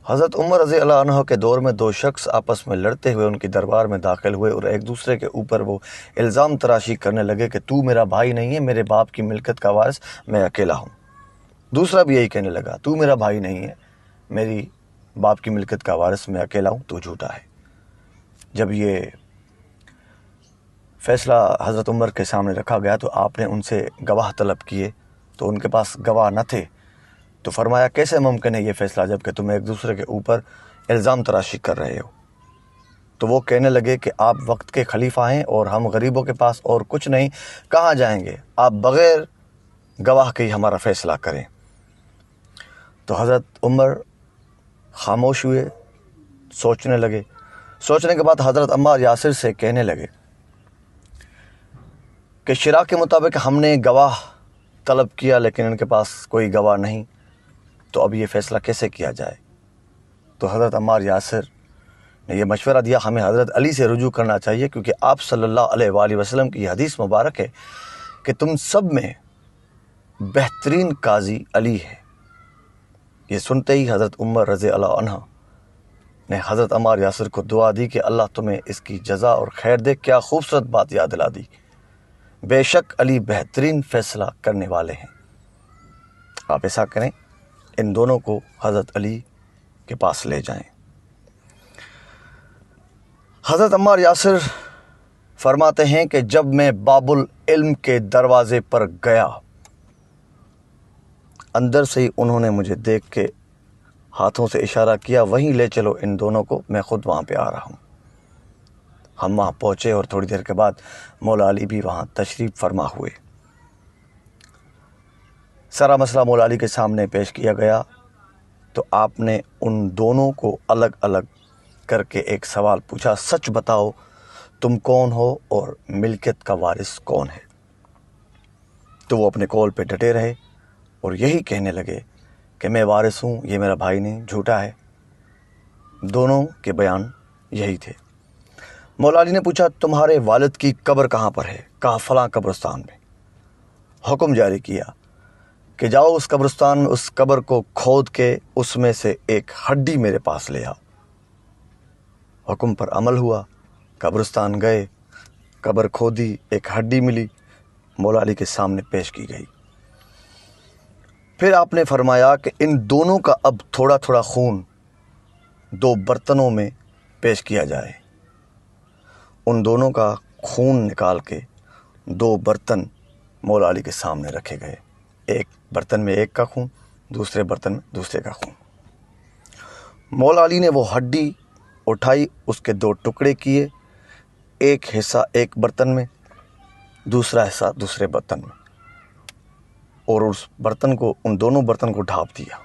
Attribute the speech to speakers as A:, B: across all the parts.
A: حضرت عمر رضی اللہ عنہ کے دور میں دو شخص آپس میں لڑتے ہوئے ان کی دربار میں داخل ہوئے اور ایک دوسرے کے اوپر وہ الزام تراشی کرنے لگے کہ تو میرا بھائی نہیں ہے، میرے باپ کی ملکت کا وارث میں اکیلا ہوں۔ دوسرا بھی یہی کہنے لگا، تو میرا بھائی نہیں ہے، میری باپ کی ملکت کا وارث میں اکیلا ہوں، تو جھوٹا ہے۔ جب یہ فیصلہ حضرت عمر کے سامنے رکھا گیا تو آپ نے ان سے گواہ طلب کیے، تو ان کے پاس گواہ نہ تھے، تو فرمایا کیسے ممکن ہے یہ فیصلہ جب کہ تم ایک دوسرے کے اوپر الزام تراشی کر رہے ہو؟ تو وہ کہنے لگے کہ آپ وقت کے خلیفہ ہیں اور ہم غریبوں کے پاس اور کچھ نہیں، کہاں جائیں گے؟ آپ بغیر گواہ کے ہی ہمارا فیصلہ کریں۔ تو حضرت عمر خاموش ہوئے، سوچنے لگے۔ سوچنے کے بعد حضرت عمار یاسر سے کہنے لگے کہ شرع کے مطابق ہم نے گواہ طلب کیا لیکن ان کے پاس کوئی گواہ نہیں، تو اب یہ فیصلہ کیسے کیا جائے؟ تو حضرت عمار یاسر نے یہ مشورہ دیا، ہمیں حضرت علی سے رجوع کرنا چاہیے، کیونکہ آپ صلی اللہ علیہ وآلہ وسلم کی حدیث مبارک ہے کہ تم سب میں بہترین قاضی علی ہے۔ یہ سنتے ہی حضرت عمر رضی اللہ عنہ نے حضرت عمار یاسر کو دعا دی کہ اللہ تمہیں اس کی جزا اور خیر دے۔ کیا خوبصورت بات یاد دلا دی، بے شک علی بہترین فیصلہ کرنے والے ہیں۔ آپ ایسا کریں، ان دونوں کو حضرت علی کے پاس لے جائیں۔ حضرت عمار یاسر فرماتے ہیں کہ جب میں باب العلم کے دروازے پر گیا، اندر سے ہی انہوں نے مجھے دیکھ کے ہاتھوں سے اشارہ کیا، وہیں لے چلو ان دونوں کو، میں خود وہاں پہ آ رہا ہوں۔ ہم وہاں پہنچے اور تھوڑی دیر کے بعد مولا علی بھی وہاں تشریف فرما ہوئے۔ سارا مسئلہ مولا علی کے سامنے پیش کیا گیا تو آپ نے ان دونوں کو الگ الگ کر کے ایک سوال پوچھا، سچ بتاؤ تم کون ہو اور ملکیت کا وارث کون ہے؟ تو وہ اپنے قول پہ ڈٹے رہے اور یہی کہنے لگے کہ میں وارث ہوں، یہ میرا بھائی نہیں، جھوٹا ہے۔ دونوں کے بیان یہی تھے۔ مولا علی نے پوچھا، تمہارے والد کی قبر کہاں پر ہے؟ کہا فلاں قبرستان میں۔ حکم جاری کیا کہ جاؤ اس قبرستان میں، اس قبر کو کھود کے اس میں سے ایک ہڈی میرے پاس لے آؤ۔ حکم پر عمل ہوا، قبرستان گئے، قبر کھودی، ایک ہڈی ملی، مولا علی کے سامنے پیش کی گئی۔ پھر آپ نے فرمایا کہ ان دونوں کا اب تھوڑا تھوڑا خون دو برتنوں میں پیش کیا جائے۔ ان دونوں کا خون نکال کے دو برتن مولا علی کے سامنے رکھے گئے، ایک برتن میں ایک کا خون، دوسرے برتن میں دوسرے کا خون۔ مولا علی نے وہ ہڈی اٹھائی، اس کے دو ٹکڑے کیے، ایک حصہ ایک برتن میں، دوسرا حصہ دوسرے برتن میں، اور اس برتن کو، ان دونوں برتن کو ڈھانپ دیا۔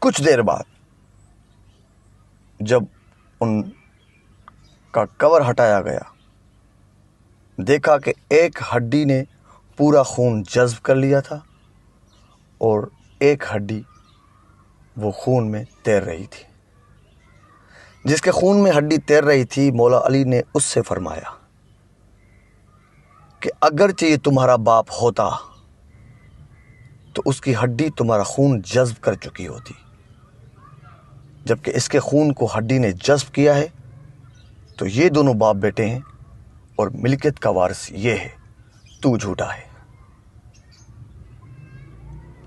A: کچھ دیر بعد جب ان کا کور ہٹایا گیا، دیکھا کہ ایک ہڈی نے پورا خون جذب کر لیا تھا اور ایک ہڈی وہ خون میں تیر رہی تھی۔ جس کے خون میں ہڈی تیر رہی تھی، مولا علی نے اس سے فرمایا کہ اگرچہ یہ تمہارا باپ ہوتا تو اس کی ہڈی تمہارا خون جذب کر چکی ہوتی، جبکہ اس کے خون کو ہڈی نے جذب کیا ہے، تو یہ دونوں باپ بیٹے ہیں اور ملکیت کا وارث یہ ہے، تو جھوٹا ہے۔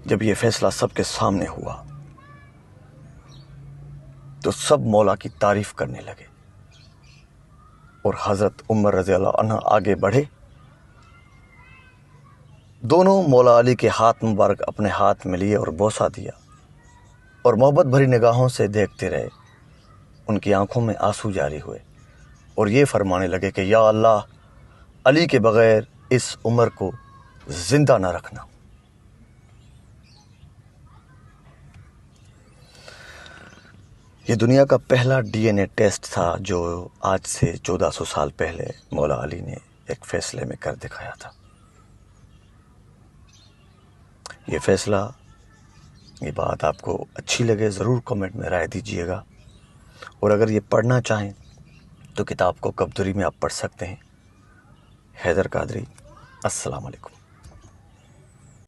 A: جب یہ فیصلہ سب کے سامنے ہوا تو سب مولا کی تعریف کرنے لگے اور حضرت عمر رضی اللہ عنہ آگے بڑھے، دونوں مولا علی کے ہاتھ مبارک اپنے ہاتھ میں لیے اور بوسہ دیا اور محبت بھری نگاہوں سے دیکھتے رہے۔ ان کی آنکھوں میں آنسو جاری ہوئے اور یہ فرمانے لگے کہ یا اللہ، علی کے بغیر اس عمر کو زندہ نہ رکھنا۔ یہ دنیا کا پہلا DNA ٹیسٹ تھا جو آج سے 1400 سال پہلے مولا علی نے ایک فیصلے میں کر دکھایا تھا۔ یہ فیصلہ، یہ بات آپ کو اچھی لگے ضرور کمنٹ میں رائے دیجیے گا، اور اگر یہ پڑھنا چاہیں تو کتاب کو کبدری میں آپ پڑھ سکتے ہیں۔ حیدر قادری، السلام علیکم۔